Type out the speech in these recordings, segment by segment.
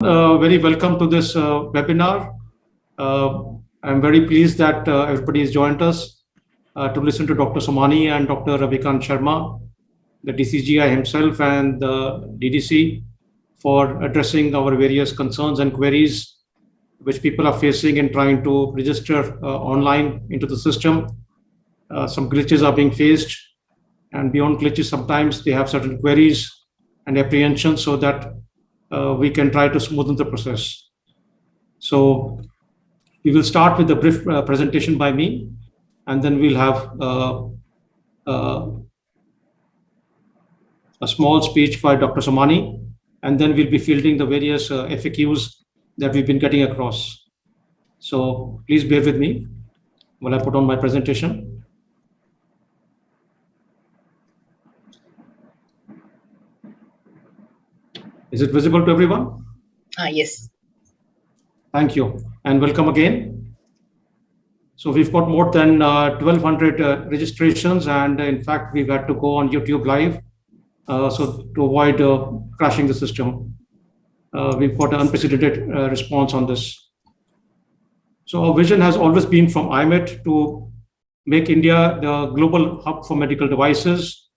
Very welcome to this webinar. Uh, I'm very pleased that everybody has joined us to listen to Dr. Somani and Dr. Ravikant Sharma, the DCGI himself and the DDC, for addressing our various concerns and queries which people are facing in trying to register online into the system. Some glitches are being faced, and beyond glitches, sometimes they have certain queries and apprehensions so that we can try to smoothen the process. So we will start with a brief presentation by me, and then we'll have uh, a small speech by Dr. Somani, and then we'll be fielding the various FAQs that we've been getting across. So please bear with me while I put on my presentation. Is it visible to everyone? Yes. Thank you, and welcome again. So we've got more than 1,200 registrations, and in fact, we've had to go on YouTube Live so to avoid crashing the system. We've got an unprecedented response on this. So our vision has always been from IMET to make India the global hub for medical devices,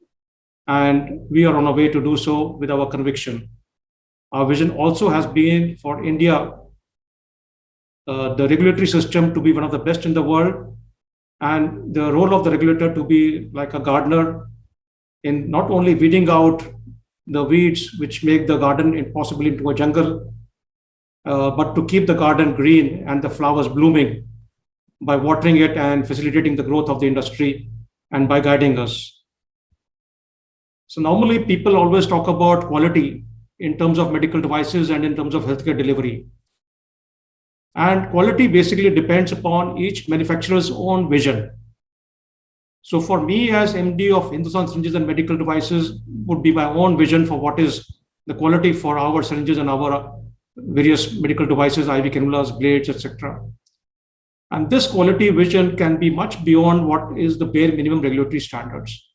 and we are on our way to do so with our conviction. Our vision also has been for India, the regulatory system to be one of the best in the world, and the role of the regulator to be like a gardener in not only weeding out the weeds which make the garden impossible into a jungle, but to keep the garden green and the flowers blooming by watering it and facilitating the growth of the industry and by guiding us. So normally people always talk about quality in terms of medical devices and in terms of healthcare delivery. And quality basically depends upon each manufacturer's own vision. So for me as MD of Hindustan Syringes and Medical Devices would be my own vision for what is the quality for our syringes and our various medical devices, IV cannulas, blades, etc. And this quality vision can be much beyond what is the bare minimum regulatory standards.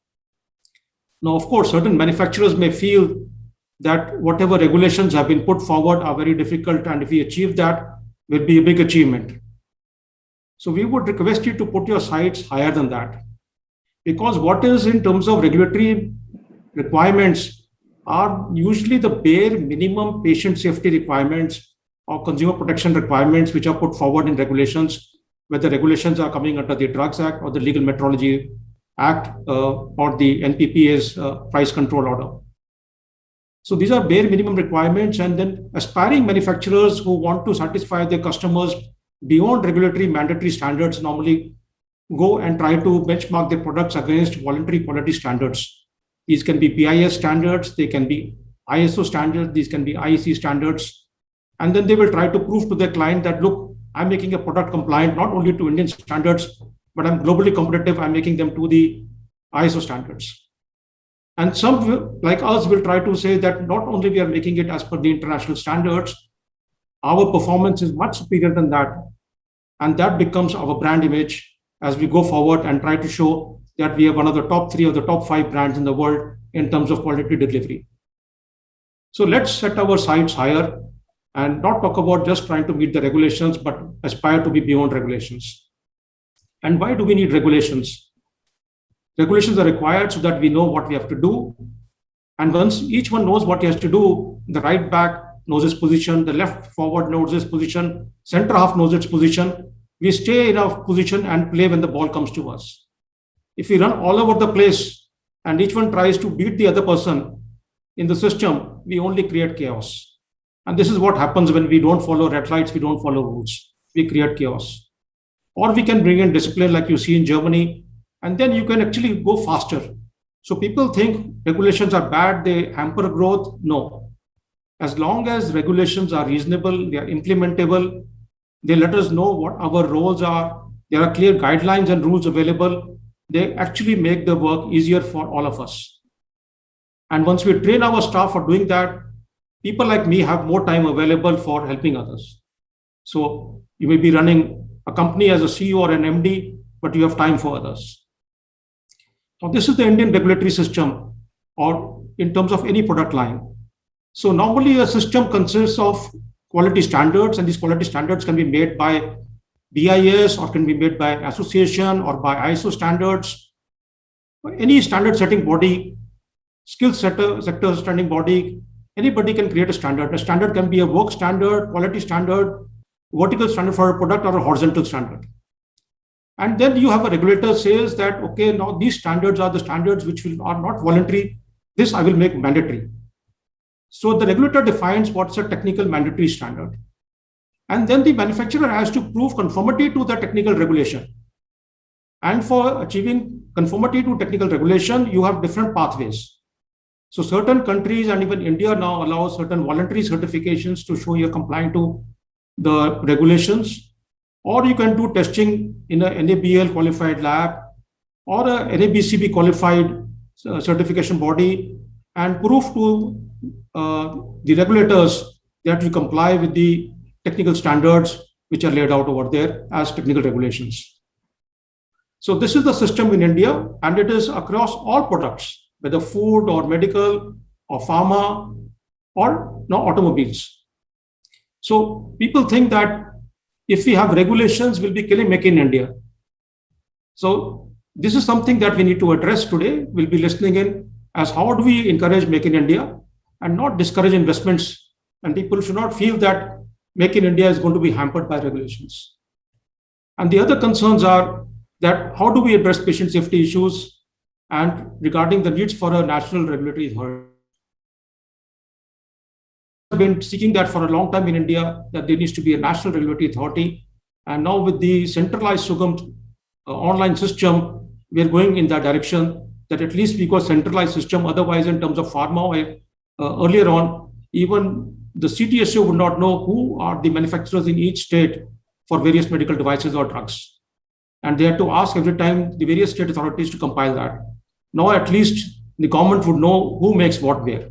Now, of course, certain manufacturers may feel that whatever regulations have been put forward are very difficult, and if we achieve that, will be a big achievement. So we would request you to put your sights higher than that, because what is in terms of regulatory requirements are usually the bare minimum patient safety requirements or consumer protection requirements which are put forward in regulations, whether regulations are coming under the Drugs Act or the Legal Metrology Act or the NPPA's price control order. So these are bare minimum requirements, and then aspiring manufacturers who want to satisfy their customers beyond regulatory mandatory standards normally go and try to benchmark their products against voluntary quality standards. These can be BIS standards, they can be ISO standards, these can be IEC standards. And then they will try to prove to their client that, look, I'm making a product compliant not only to Indian standards, but I'm globally competitive, I'm making them to the ISO standards. And some like us will try to say that not only we are making it as per the international standards, our performance is much superior than that. And that becomes our brand image as we go forward and try to show that we are one of the top 3 or the top 5 brands in the world in terms of quality delivery. So let's set our sights higher and not talk about just trying to meet the regulations, but aspire to be beyond regulations. And why do we need regulations? Regulations are required so that we know what we have to do. And once each one knows what he has to do, the right back knows his position, the left forward knows his position, center half knows its position. We stay in our position and play when the ball comes to us. If we run all over the place and each one tries to beat the other person in the system, we only create chaos. And this is what happens when we don't follow red lights, we don't follow rules. We create chaos. Or we can bring in discipline like you see in Germany, and then you can actually go faster. So people think regulations are bad, they hamper growth. No. As long as regulations are reasonable, they are implementable, they let us know what our roles are, there are clear guidelines and rules available, they actually make the work easier for all of us. And once we train our staff for doing that, people like me have more time available for helping others. So you may be running a company as a CEO or an MD, but you have time for others. Now, this is the Indian regulatory system, or in terms of any product line. So normally a system consists of quality standards, and these quality standards can be made by BIS or can be made by association or by ISO standards, or any standard setting body, sector standing body. Anybody can create a standard. A standard can be a work standard, quality standard, vertical standard for a product, or a horizontal standard. And then you have a regulator says that, okay, now these standards are the standards which are not voluntary. This I will make mandatory. So the regulator defines what's a technical mandatory standard. And then the manufacturer has to prove conformity to the technical regulation. And for achieving conformity to technical regulation, you have different pathways. So certain countries and even India now allow certain voluntary certifications to show you're complying to the regulations, or you can do testing in a NABL qualified lab or a NABCB qualified certification body and prove to the regulators that you comply with the technical standards which are laid out over there as technical regulations. So this is the system in India, and it is across all products, whether food or medical or pharma or automobiles. So people think that if we have regulations, we'll be killing Make in India. So this is something that we need to address today. We'll be listening in as how do we encourage Make in India and not discourage investments. And people should not feel that Make in India is going to be hampered by regulations. And the other concerns are that how do we address patient safety issues and regarding the needs for a national regulatory authority. I've been seeking that for a long time in India, that there needs to be a national regulatory authority. And now with the centralized SUGAM online system, we're going in that direction, that at least we got centralized system. Otherwise, in terms of pharma, earlier on, even the CTSO would not know who are the manufacturers in each state for various medical devices or drugs. And they had to ask every time the various state authorities to compile that. Now, at least the government would know who makes what where.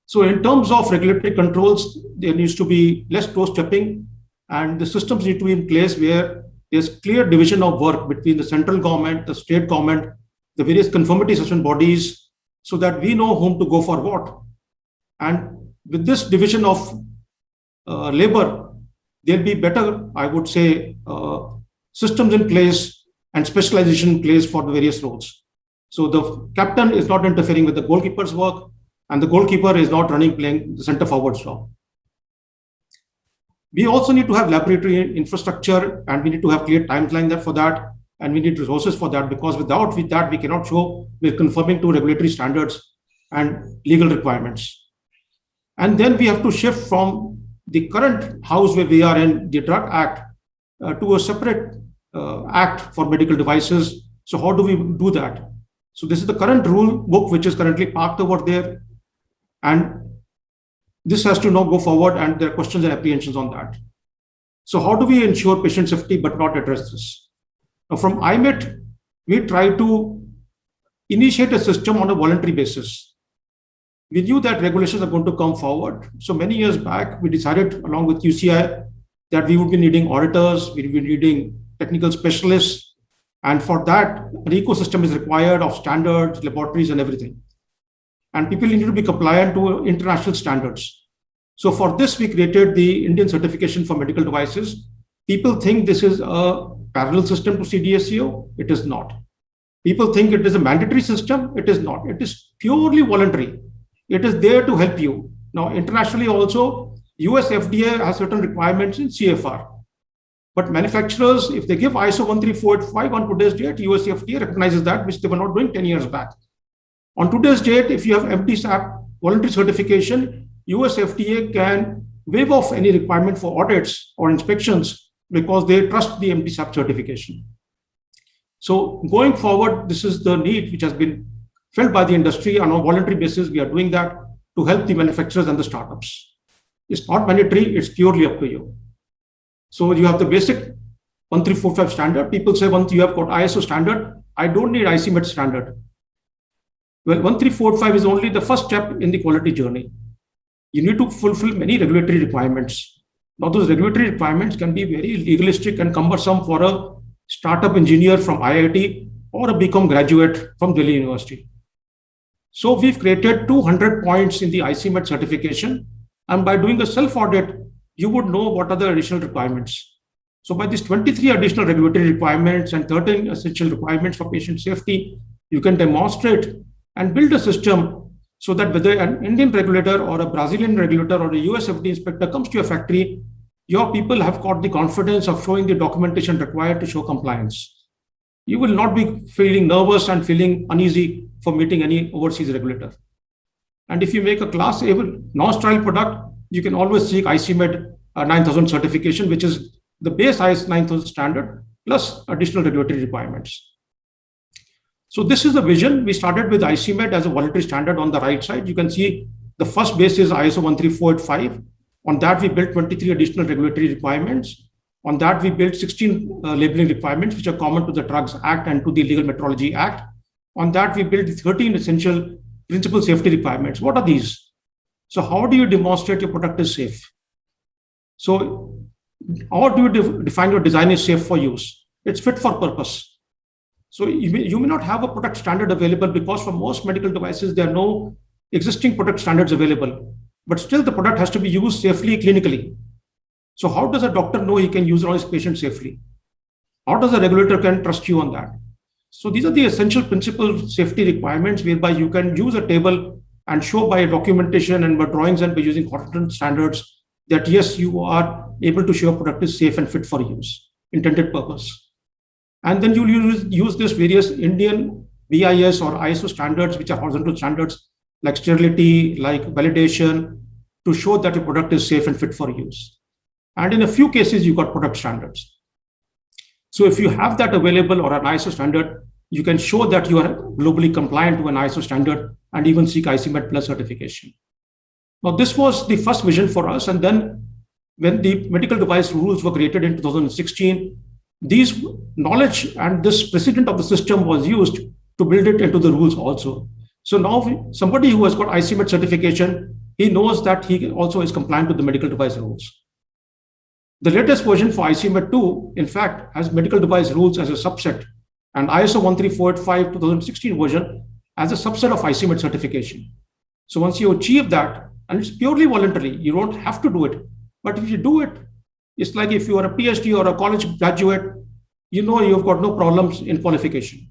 So in terms of regulatory controls, there needs to be less toe-stepping, and the systems need to be in place where there's clear division of work between the central government, the state government, the various conformity assessment bodies, so that we know whom to go for what. And with this division of labor, there'll be better, I would say, systems in place and specialization in place for the various roles. So the captain is not interfering with the goalkeeper's work, and the goalkeeper is not playing the center forward job. We also need to have laboratory infrastructure, and we need to have clear timeline for that, and we need resources for that, because without that, we cannot show we're conforming to regulatory standards and legal requirements. And then we have to shift from the current house where we are in, the Drug Act, to a separate act for medical devices. So how do we do that? So this is the current rule book, which is currently parked over there. And this has to now go forward, and there are questions and apprehensions on that. So how do we ensure patient safety but not address this? Now from IMET, we try to initiate a system on a voluntary basis. We knew that regulations are going to come forward. So many years back, we decided along with UCI that we would be needing auditors, we would be needing technical specialists. And for that, an ecosystem is required of standards, laboratories, and everything. And people need to be compliant to international standards. So for this, we created the Indian Certification for Medical Devices. People think this is a parallel system to CDSCO. It is not. People think it is a mandatory system. It is not. It is purely voluntary. It is there to help you. Now, internationally also, US FDA has certain requirements in CFR. But manufacturers, if they give ISO 13485 on today's date, US FDA recognizes that, which they were not doing 10 years back. On today's date, if you have MDSAP voluntary certification, US FDA can waive off any requirement for audits or inspections because they trust the MDSAP certification. So going forward, this is the need which has been felt by the industry. On a voluntary basis, we are doing that to help the manufacturers and the startups. It's not mandatory, it's purely up to you. So you have the basic 1345 standard. People say, once you have got ISO standard, I don't need ICMET standard. Well, 1345 is only the first step in the quality journey. You need to fulfill many regulatory requirements. Now, those regulatory requirements can be very legalistic and cumbersome for a startup engineer from IIT or a BCom graduate from Delhi University. So we've created 200 points in the ICMET certification, And by doing a self-audit, you would know what are the additional requirements. So by these 23 additional regulatory requirements and 13 essential requirements for patient safety, you can demonstrate and build a system so that whether an Indian regulator or a Brazilian regulator or a US FDA inspector comes to your factory, your people have got the confidence of showing the documentation required to show compliance. You will not be feeling nervous and feeling uneasy for meeting any overseas regulator. And if you make a class A non-sterile product, you can always seek ICMED 9000 certification, which is the base IS 9000 standard plus additional regulatory requirements. So this is the vision. We started with ICMED as a voluntary standard on the right side. You can see the first base is ISO 13485. On that, we built 23 additional regulatory requirements. On that, we built 16 labeling requirements, which are common to the Drugs Act and to the Legal Metrology Act. On that, we built 13 essential principal safety requirements. What are these? So how do you demonstrate your product is safe? So how do you define your design is safe for use? It's fit for purpose. So you may not have a product standard available because for most medical devices, there are no existing product standards available, but still the product has to be used safely clinically. So how does a doctor know he can use it on his patient safely? How does a regulator can trust you on that? So these are the essential principal safety requirements whereby you can use a table and show by documentation and by drawings and by using Horton standards that yes, you are able to show a product is safe and fit for use, intended purpose. And then you use this various Indian BIS or ISO standards, which are horizontal standards like sterility, like validation, to show that your product is safe and fit for use. And in a few cases, you got product standards. So if you have that available or an ISO standard, you can show that you are globally compliant to an ISO standard and even seek ICMED Plus certification. Now, this was the first vision for us. And then when the medical device rules were created in 2016, these knowledge and this precedent of the system was used to build it into the rules also. So now somebody who has got ICMED certification, he knows that he also is compliant with the medical device rules. The latest version for ICMED 2, in fact, has medical device rules as a subset, and ISO 13485 2016 version as a subset of ICMED certification. So once you achieve that, and it's purely voluntary, you don't have to do it. But if you do it, it's like if you are a PhD or a college graduate, you know you've got no problems in qualification.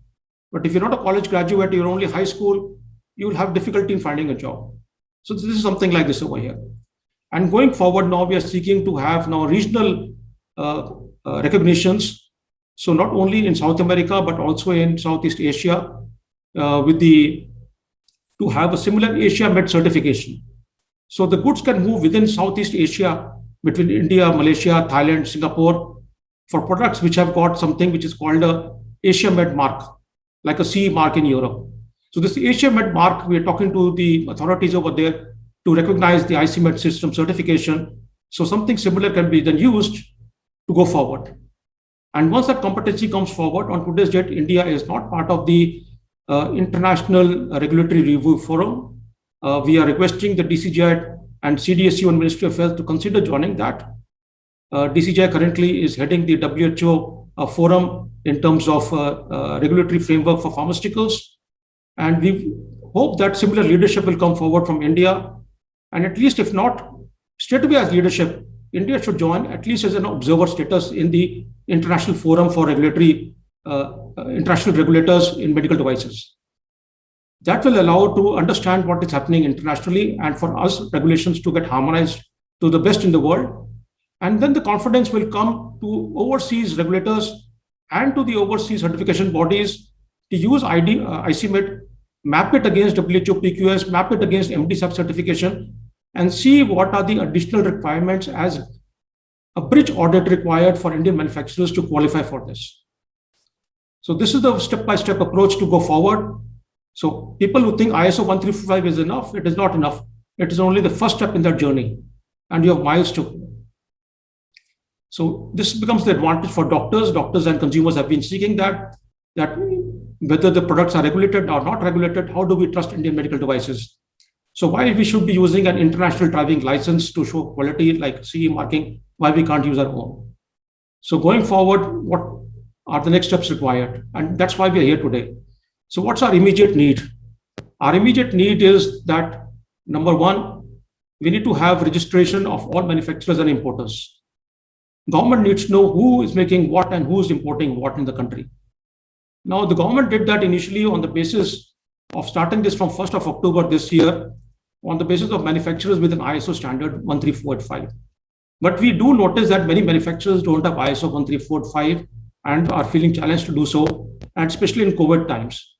But if you're not a college graduate, you're only high school, you will have difficulty in finding a job. So this is something like this over here. And going forward now, we are seeking to have now regional recognitions. So not only in South America, but also in Southeast Asia, to have a similar Asia Med certification. So the goods can move within Southeast Asia, between India, Malaysia, Thailand, Singapore, for products which have got something which is called a Asia Med mark, like a CE mark in Europe. So this Asia Med mark, we are talking to the authorities over there to recognize the ICMED system certification. So something similar can be then used to go forward. And once that competency comes forward, on today's date, India is not part of the International Regulatory Review Forum. We are requesting the DCGI and CDSU and Ministry of Health to consider joining that. DCGI currently is heading the WHO forum in terms of regulatory framework for pharmaceuticals. And we hope that similar leadership will come forward from India. And at least if not, straight away as leadership, India should join at least as an observer status in the International Forum for Regulatory, International Regulators in Medical Devices. That will allow to understand what is happening internationally and for us regulations to get harmonized to the best in the world. And then the confidence will come to overseas regulators and to the overseas certification bodies to use ICMED, map it against WHO PQS, map it against MDSAP certification, and see what are the additional requirements as a bridge audit required for Indian manufacturers to qualify for this. So this is the step-by-step approach to go forward. So people who think ISO 135 is enough, it is not enough. It is only the first step in that journey, and you have miles to go. So this becomes the advantage for doctors. Doctors and consumers have been seeking that whether the products are regulated or not regulated, how do we trust Indian medical devices? So why we should be using an international driving license to show quality like CE marking, why we can't use our own? So going forward, what are the next steps required? And that's why we are here today. So what's our immediate need? Our immediate need is that, number one, we need to have registration of all manufacturers and importers. Government needs to know who is making what and who is importing what in the country. Now, the government did that initially on the basis of starting this from 1st of October this year, on the basis of manufacturers with an ISO standard 13485. But we do notice that many manufacturers don't have ISO 13485 and are feeling challenged to do so, and especially in COVID times.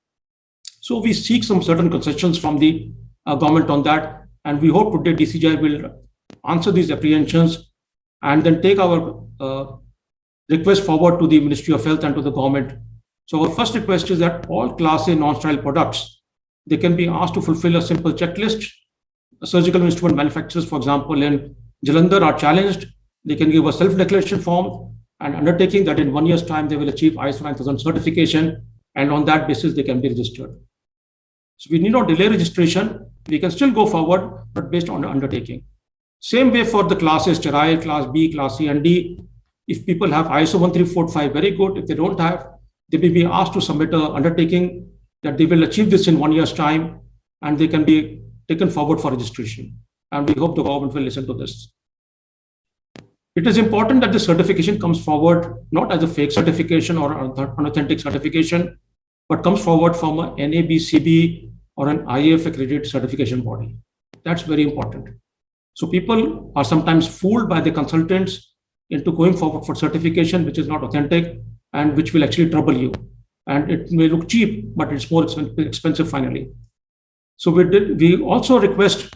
So we seek some certain concessions from the government on that, and we hope today DCGI will answer these apprehensions and then take our request forward to the Ministry of Health and to the government. So our first request is that all Class A non-sterile products, they can be asked to fulfill a simple checklist. Surgical instrument manufacturers, for example, in Jalandhar are challenged. They can give a self-declaration form and undertaking that in 1 year's time, they will achieve ISO 9000 certification. And on that basis, they can be registered. So we need not delay registration. We can still go forward, but based on the undertaking. Same way for the classes, sterile, class B, class C, and D. If people have ISO 13485, very good. If they don't have, they may be asked to submit an undertaking that they will achieve this in 1 year's time, and they can be taken forward for registration. And we hope the government will listen to this. It is important that the certification comes forward not as a fake certification or an unauthentic certification, but comes forward from an NABCB or an IAF accredited certification body. That's very important. So people are sometimes fooled by the consultants into going forward for certification, which is not authentic and which will actually trouble you. And it may look cheap, but it's more expensive finally. So we also request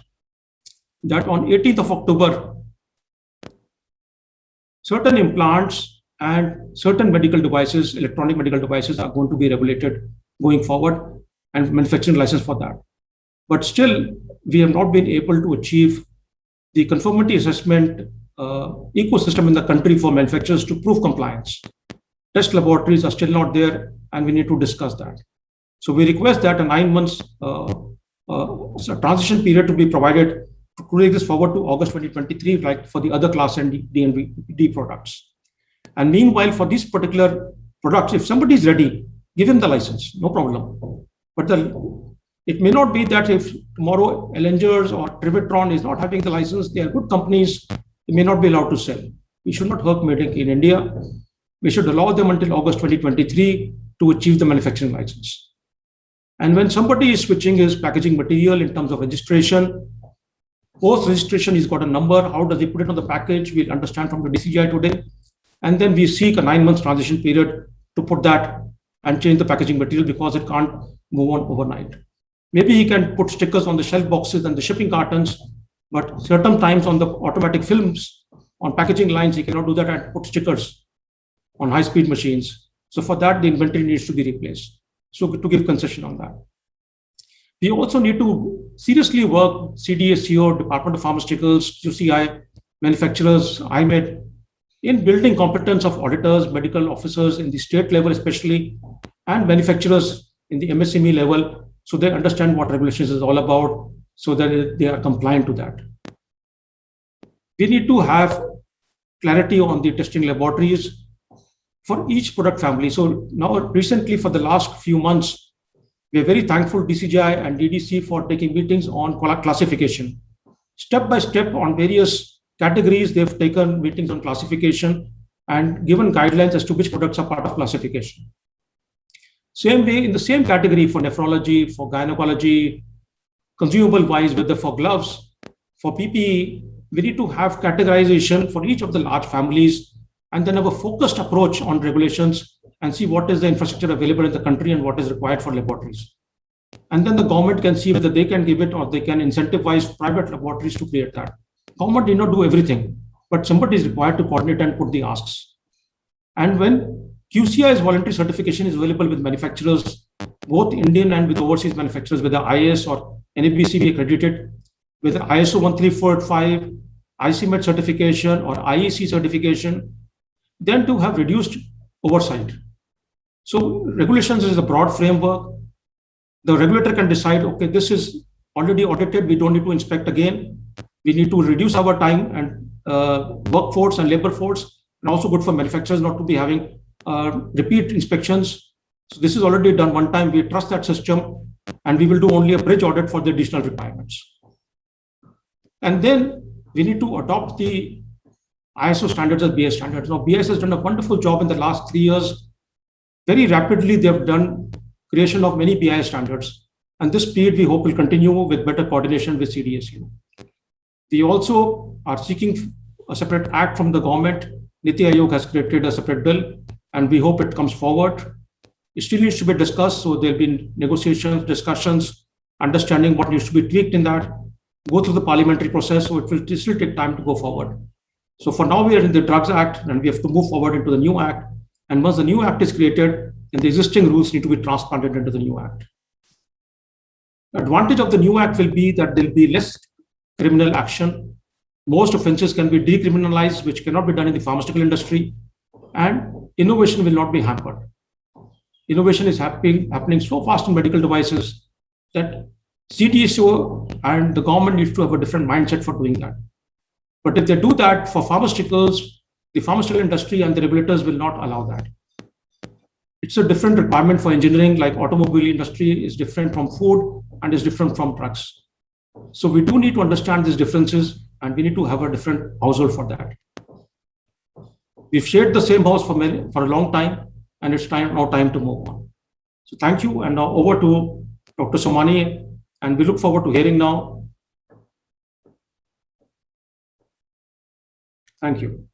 that on 18th of October, certain implants and certain medical devices, electronic medical devices are going to be regulated going forward and manufacturing license for that. But still, we have not been able to achieve the conformity assessment ecosystem in the country for manufacturers to prove compliance. Test laboratories are still not there, and we need to discuss that. So we request that a 9 months transition period to be provided to take this forward to August 2023, like for the other class and D products. And meanwhile, for these particular products, if somebody is ready, give him the license, no problem. But it may not be that if tomorrow Elengers or Trivitron is not having the license, they are good companies, they may not be allowed to sell. We should not hurt Made in India. We should allow them until August 2023 to achieve the manufacturing license. And when somebody is switching his packaging material in terms of registration, post-registration, he's got a number. How does he put it on the package? We'll understand from the DCGI today. And then we seek a 9 months transition period to put that and change the packaging material because it can't move on overnight. Maybe he can put stickers on the shelf boxes and the shipping cartons, but certain times on the automatic films, on packaging lines, he cannot do that and put stickers on high-speed machines. So for that, the inventory needs to be replaced. So to give concession on that. We also need to seriously work CDSCO, Department of Pharmaceuticals, QCI, manufacturers, IMED, in building competence of auditors, medical officers in the state level especially, and manufacturers in the MSME level, so they understand what regulations is all about, so that they are compliant to that. We need to have clarity on the testing laboratories for each product family. So now recently for the last few months, we are very thankful DCGI and DDC for taking meetings on classification. Step by step on various categories, they've taken meetings on classification and given guidelines as to which products are part of classification. Same way in the same category for nephrology, for gynecology, consumable-wise, whether for gloves, for PPE, we need to have categorization for each of the large families and then have a focused approach on regulations and see what is the infrastructure available in the country and what is required for laboratories. And then the government can see whether they can give it or they can incentivize private laboratories to create that. Government did not do everything, but somebody is required to coordinate and put the asks. And when QCI's voluntary certification is available with manufacturers, both Indian and with overseas manufacturers, whether IS or NABCB accredited, with ISO 13485, ICMET certification or IEC certification, then to have reduced oversight. So regulations is a broad framework. The regulator can decide, okay, this is already audited, we don't need to inspect again. We need to reduce our time and workforce and labor force, and also good for manufacturers not to be having repeat inspections. So this is already done one time. We trust that system, and we will do only a bridge audit for the additional requirements. And then we need to adopt the ISO standards as BIS standards. Now, BIS has done a wonderful job in the last 3 years. Very rapidly, they have done creation of many BIS standards. And this speed, we hope, will continue with better coordination with CDSU. We also are seeking a separate act from the government. Niti Aayog has created a separate bill, and we hope it comes forward. It still needs to be discussed, so there'll be negotiations, discussions, understanding what needs to be tweaked in that, go through the parliamentary process, so it will still take time to go forward. So for now, we are in the Drugs Act, and we have to move forward into the new act. And once the new act is created, then the existing rules need to be transplanted into the new act. The advantage of the new act will be that there'll be less criminal action. Most offenses can be decriminalized, which cannot be done in the pharmaceutical industry, and innovation will not be hampered. Innovation is happening so fast in medical devices that CDSO and the government needs to have a different mindset for doing that. But if they do that for pharmaceuticals, the pharmaceutical industry and the regulators will not allow that. It's a different requirement for engineering, like automobile industry is different from food and is different from drugs. So we do need to understand these differences, and we need to have a different household for that. We've shared the same house for a long time, and it's now time to move on. So thank you, and now over to Dr. Somani, and we look forward to hearing now. Thank you.